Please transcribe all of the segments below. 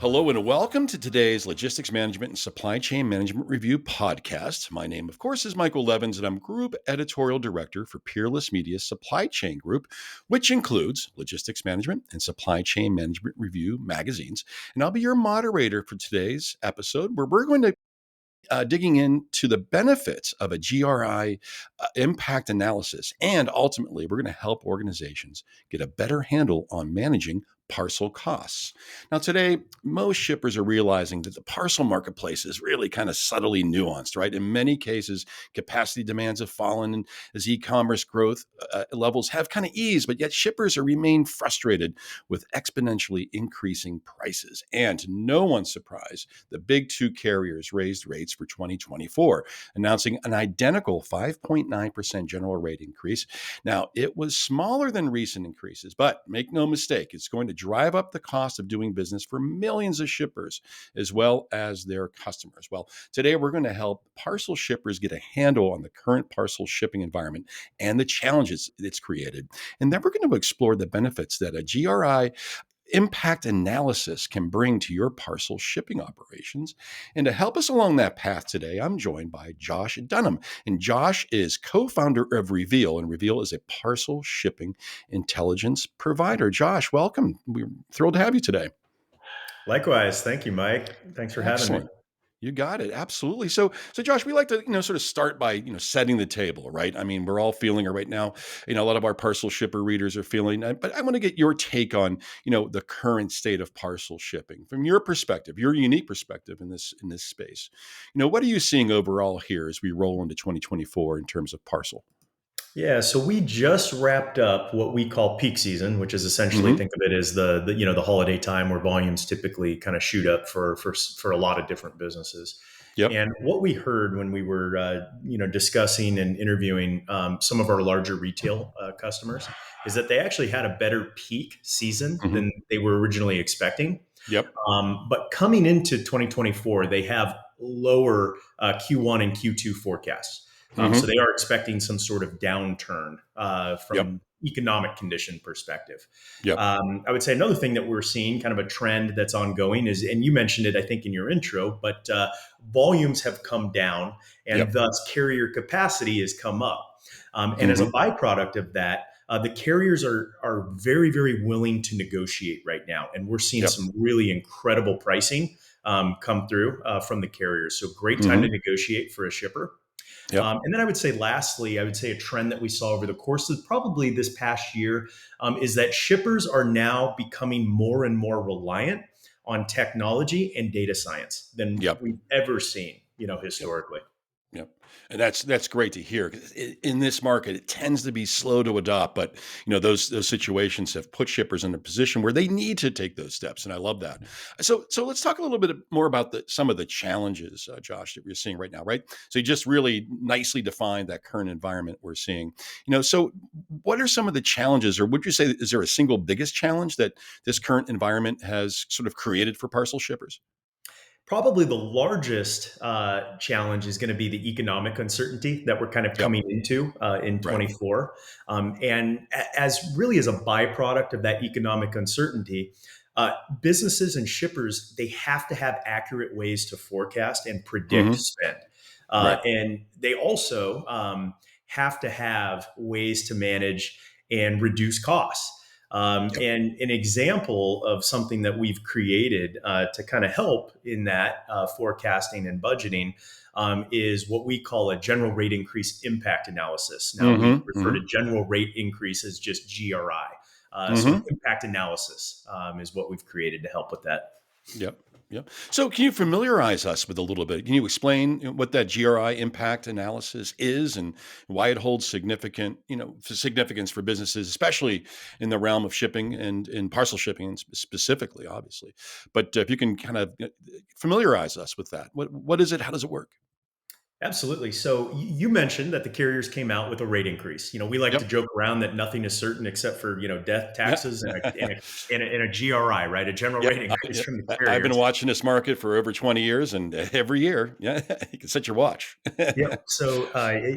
Hello and welcome to today's Logistics Management and Supply Chain Management Review podcast. My name, of course, is Michael Levans, and I'm Group Editorial Director for Peerless Media's Supply Chain Group, which includes Logistics Management and Supply Chain Management Review magazines. And I'll be your moderator for today's episode, where we're going to digging into the benefits of a GRI impact analysis. And ultimately, we're going to help organizations get a better handle on managing parcel costs. Now, today, most shippers are realizing that the parcel marketplace is really kind of subtly nuanced, right? In many cases, capacity demands have fallen and as e-commerce growth levels have kind of eased, but yet shippers are remain frustrated with exponentially increasing prices. And to no one's surprise, the big two carriers raised rates for 2024, announcing an identical 5.9% general rate increase. Now, it was smaller than recent increases, but make no mistake, it's going to drive up the cost of doing business for millions of shippers as well as their customers. Well, today we're going to help parcel shippers get a handle on the current parcel shipping environment and the challenges it's created. And then we're going to explore the benefits that a GRI impact analysis can bring to your parcel shipping operations. And to help us along that path today, I'm joined by Josh Dunham. And Josh is co-founder of Reveel, and Reveel is a parcel shipping intelligence provider. Josh, welcome. We're thrilled to have you today. Likewise. Thank you, Mike. Thanks for having me. Excellent. You got it. Absolutely. So Josh, we like to, sort of start by, setting the table, right? I mean, we're all feeling it right now. A lot of our parcel shipper readers are feeling it, but I want to get your take on, the current state of parcel shipping from your perspective, your unique perspective in this space. What are you seeing overall here as we roll into 2024 in terms of parcel? Yeah, so we just wrapped up what we call peak season, which is essentially Mm-hmm. think of it as the holiday time where volumes typically kind of shoot up for a lot of different businesses. Yep. And what we heard when we were discussing and interviewing some of our larger retail customers is that they actually had a better peak season Mm-hmm. than they were originally expecting. Yep. But coming into 2024, they have lower Q1 and Q2 forecasts. So Mm-hmm. they are expecting some sort of downturn Yep. from economic condition perspective. Yep. I would say another thing that we're seeing, kind of a trend that's ongoing, is, and you mentioned it, I think, in your intro, but volumes have come down, and Yep. thus carrier capacity has come up. And as a Mm-hmm. byproduct of that, the carriers are very, very willing to negotiate right now, and we're seeing Yep. some really incredible pricing come through from the carriers. So great time to Mm-hmm. negotiate for a shipper. Yep. And then I would say, lastly, I would say a trend that we saw over the course of probably this past year is that shippers are now becoming more and more reliant on technology and data science than Yep. we've ever seen, Yep. historically. Yep. And that's great to hear. 'Cause in this market, it tends to be slow to adopt, but those situations have put shippers in a position where they need to take those steps, and I love that. So let's talk a little bit more about some of the challenges, Josh, that we're seeing right now, right? So you just really nicely defined that current environment we're seeing. So what are some of the challenges, or would you say is there a single biggest challenge that this current environment has sort of created for parcel shippers? Probably the largest challenge is going to be the economic uncertainty that we're kind of Yep. coming into in Right. 24. As really as a byproduct of that economic uncertainty, businesses and shippers, they have to have accurate ways to forecast and predict Hmm. spend. Right. And they also have to have ways to manage and reduce costs. Yep. And an example of something that we've created to kind of help in that forecasting and budgeting is what we call a general rate increase impact analysis. Now, we Hmm. refer Hmm. to general rate increase as just GRI. So, Hmm. impact analysis is what we've created to help with that. Yep. Yep. So can you familiarize us with a little bit? Can you explain what that GRI impact analysis is and why it holds significance for businesses, especially in the realm of shipping and in parcel shipping and specifically, obviously. But if you can kind of familiarize us with that, what is it? How does it work? Absolutely. So you mentioned that the carriers came out with a rate increase. We like to Yep. joke around that nothing is certain except for death, Yeah. taxes, and a GRI, right? A general Yep. rate increase from the I've been carriers. watching this market for over 20 years, and every year, yeah, you can set your watch. Yep. So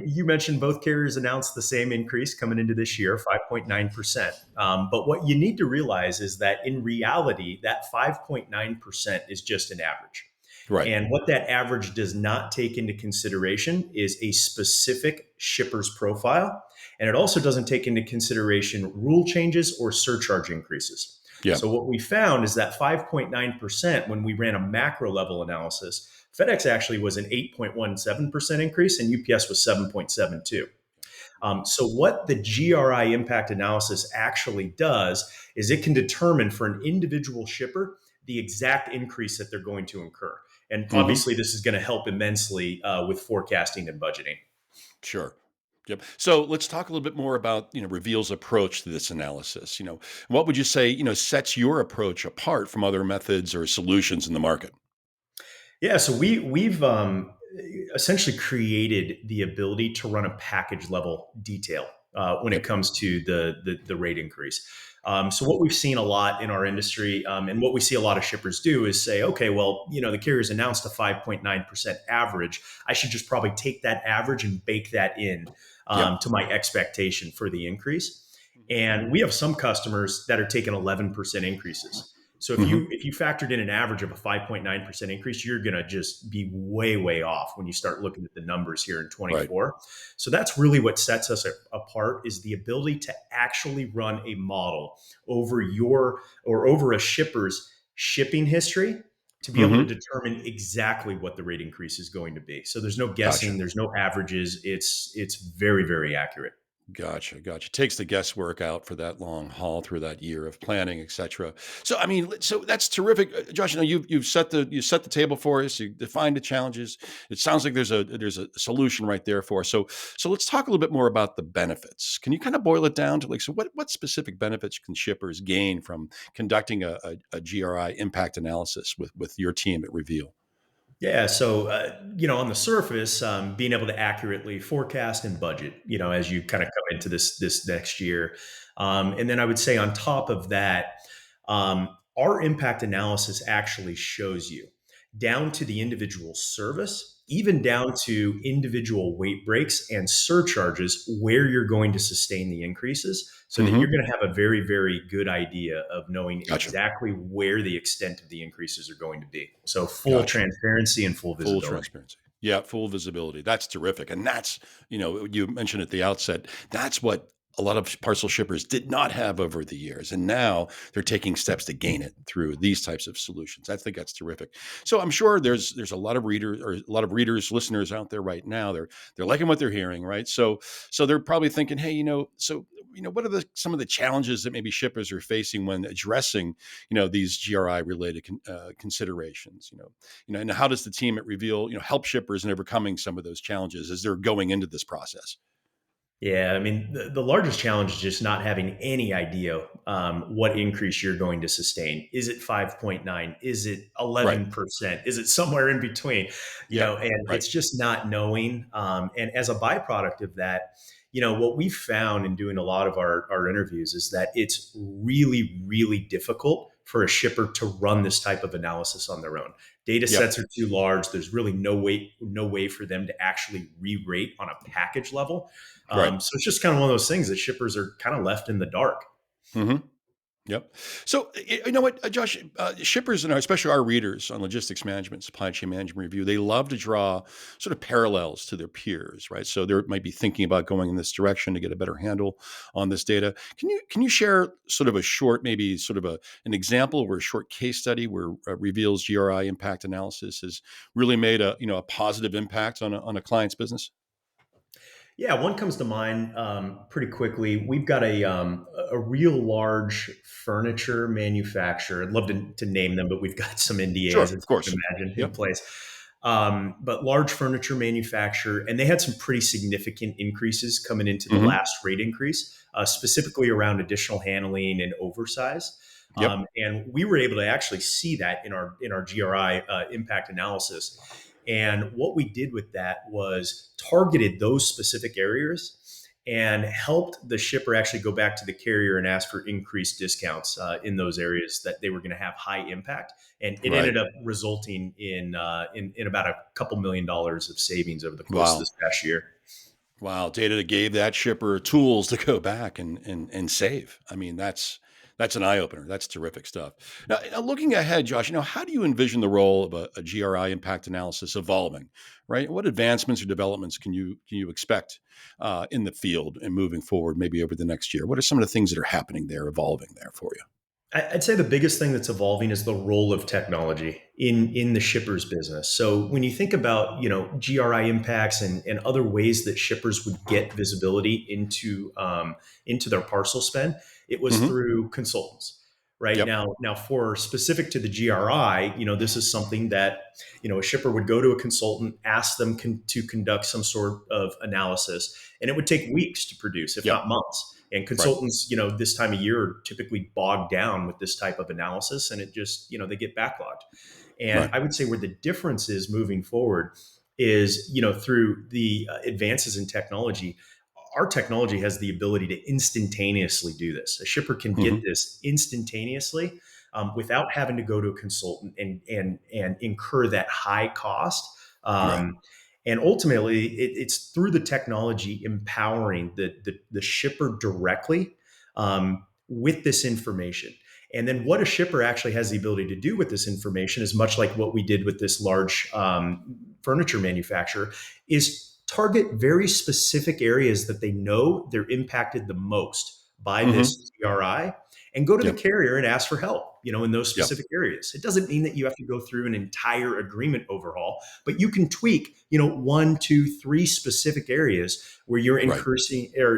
you mentioned both carriers announced the same increase coming into this year, 5.9%. But what you need to realize is that in reality, that 5.9% is just an average. Right. And what that average does not take into consideration is a specific shipper's profile. And it also doesn't take into consideration rule changes or surcharge increases. Yeah. So, what we found is that 5.9%, when we ran a macro level analysis, FedEx actually was an 8.17% increase and UPS was 7.72. So, what the GRI impact analysis actually does is it can determine for an individual shipper the exact increase that they're going to incur. And Hmm. obviously, this is going to help immensely with forecasting and budgeting. Sure. Yep. So let's talk a little bit more about, Reveal's approach to this analysis. What would you say, sets your approach apart from other methods or solutions in the market? Yeah, so we've essentially created the ability to run a package level detail when it Yep. comes to the rate increase. So what we've seen a lot in our industry, and what we see a lot of shippers do is say, okay, well, the carriers announced a 5.9% average. I should just probably take that average and bake that in Yep. to my expectation for the increase. Hmm. And we have some customers that are taking 11% increases. So if Hmm. you factored in an average of a 5.9% increase, you're going to just be way off when you start looking at the numbers here in Right. 24. So that's really what sets us apart is the ability to actually run a model over your or over a shipper's shipping history to be able to Hmm. determine exactly what the rate increase is going to be. So there's no Gotcha. guessing, there's no averages. It's very accurate. Gotcha. Takes the guesswork out for that long haul through that year of planning, et cetera. So, I mean, so that's terrific, Josh. You've set the table for us. You defined the challenges. It sounds like there's a solution right there for us. So let's talk a little bit more about the benefits. Can you kind of boil it down to like, so what specific benefits can shippers gain from conducting a GRI impact analysis with your team at Reveal? Yeah, so on the surface, being able to accurately forecast and budget, as you kind of come into this next year, and then I would say on top of that, our impact analysis actually shows you down to the individual service, even down to individual weight breaks and surcharges where you're going to sustain the increases, so that you're Hmm. going to have a very good idea of knowing Gotcha. exactly where the extent of the increases are going to be. So full Gotcha. transparency and full Full visibility. transparency. Yeah, full visibility. That's terrific. And that's, you mentioned at the outset, that's what a lot of parcel shippers did not have over the years. And now they're taking steps to gain it through these types of solutions. I think that's terrific. So I'm sure there's a lot of readers or a lot of readers, listeners out there right now. They're liking what they're hearing, right? So they're probably thinking, hey, what are some of the challenges that maybe shippers are facing when addressing, these GRI related considerations, and how does the team at Reveal, help shippers in overcoming some of those challenges as they're going into this process? Yeah, I mean, the largest challenge is just not having any idea what increase you're going to sustain. Is it 5.9? Is it Right. 11%? Is it somewhere in between? Yep. And Right. it's just not knowing. And as a byproduct of that, what we've found in doing a lot of our interviews is that it's really difficult for a shipper to run this type of analysis on their own. Data Yep. sets are too large. There's really no way for them to actually re-rate on a package level. Right. So it's just kind of one of those things that shippers are kind of left in the dark. Hmm. Yep. So you know what, Josh, shippers and especially our readers on logistics management, supply chain management review, they love to draw sort of parallels to their peers, right? So they might be thinking about going in this direction to get a better handle on this data. Can you share sort of a short, maybe sort of an example or a short case study where Reveal's GRI impact analysis has really made a positive impact on a client's business? Yeah, one comes to mind pretty quickly. We've got a real large furniture manufacturer. I'd love to name them, but we've got some NDAs, Sure, as of you can course. imagine, in Yep. place. But large furniture manufacturer, and they had some pretty significant increases coming into the Hmm. last rate increase, specifically around additional handling and oversize. Yep. And we were able to actually see that in our GRI impact analysis. And what we did with that was targeted those specific areas and helped the shipper actually go back to the carrier and ask for increased discounts in those areas that they were going to have high impact. And it Right. ended up resulting in about a couple $1 million of savings over the course of Wow. this past year. Wow, data that gave that shipper tools to go back and save. I mean, that's an eye opener. That's terrific stuff. Now, looking ahead, Josh, how do you envision the role of a GRI impact analysis evolving? Right, what advancements or developments can you expect in the field and moving forward, maybe over the next year? What are some of the things that are happening there, evolving there for you? I'd say the biggest thing that's evolving is the role of technology in the shipper's business. So when you think about GRI impacts and other ways that shippers would get visibility into their parcel spend, it was Hmm. through consultants. Right Yep. now, for specific to the GRI, this is something that a shipper would go to a consultant, ask them to conduct some sort of analysis, and it would take weeks to produce, if Yep. not months. And Right. consultants, this time of year are typically bogged down with this type of analysis, and it just, they get backlogged. And Right. I would say where the difference is moving forward is, through the advances in technology, our technology has the ability to instantaneously do this. A shipper can Hmm. get this instantaneously without having to go to a consultant and incur that high cost. Right. And ultimately, it's through the technology empowering the shipper directly with this information. And then what a shipper actually has the ability to do with this information is much like what we did with this large furniture manufacturer, is target very specific areas that they know they're impacted the most by Hmm. this GRI, and go to the Yep. carrier and ask for help, in those Yep. specific areas. It doesn't mean that you have to go through an entire agreement overhaul, but you can tweak, one, two, three specific areas where you're Right.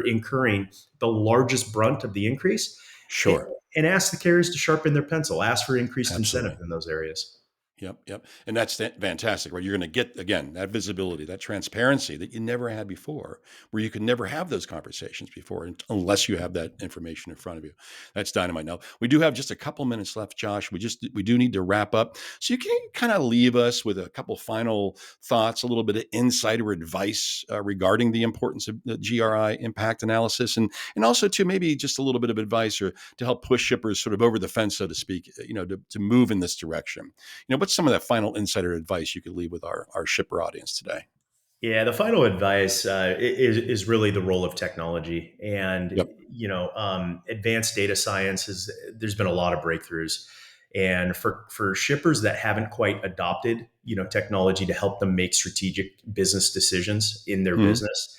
incurring the largest brunt of the increase, and Sure. ask the carriers to sharpen their pencil, ask for increased incentive Absolutely. in those areas. Yep, yep. And that's fantastic, right? You're going to get, again, that visibility, that transparency that you never had before, where you could never have those conversations before unless you have that information in front of you. That's dynamite. Now, we do have just a couple minutes left, Josh. We do need to wrap up. So you can kind of leave us with a couple final thoughts, a little bit of insight or advice regarding the importance of the GRI impact analysis, and also to maybe just a little bit of advice or to help push shippers sort of over the fence, so to speak, to move in this direction. What's some of that final insider advice you could leave with our shipper audience today? Yeah, the final advice is really the role of technology, and Yep. advanced data science is. There's been a lot of breakthroughs, and for shippers that haven't quite adopted technology to help them make strategic business decisions in their Mhm. business,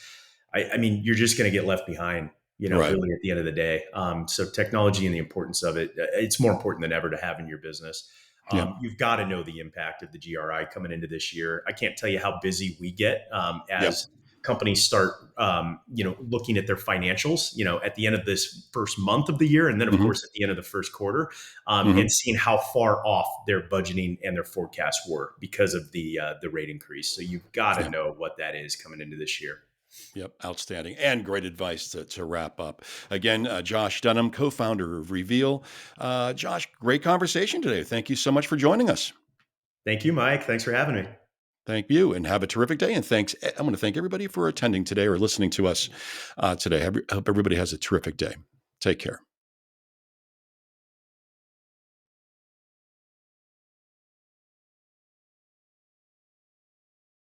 I mean, you're just going to get left behind. Right. Really at the end of the day. So technology and the importance of it, it's more important than ever to have in your business. Yep. You've got to know the impact of the GRI coming into this year. I can't tell you how busy we get Yep. as companies start, looking at their financials, at the end of this first month of the year, and then of Mhm. course at the end of the first quarter, and Mhm. seeing how far off their budgeting and their forecasts were because of the rate increase. So you've got to Yep. know what that is coming into this year. Yep. Outstanding and great advice to wrap up. Again, Josh Dunham, co-founder of Reveel. Josh, great conversation today. Thank you so much for joining us. Thank you, Mike. Thanks for having me. Thank you, and have a terrific day. And thanks. I'm going to thank everybody for attending today or listening to us today. I hope everybody has a terrific day. Take care.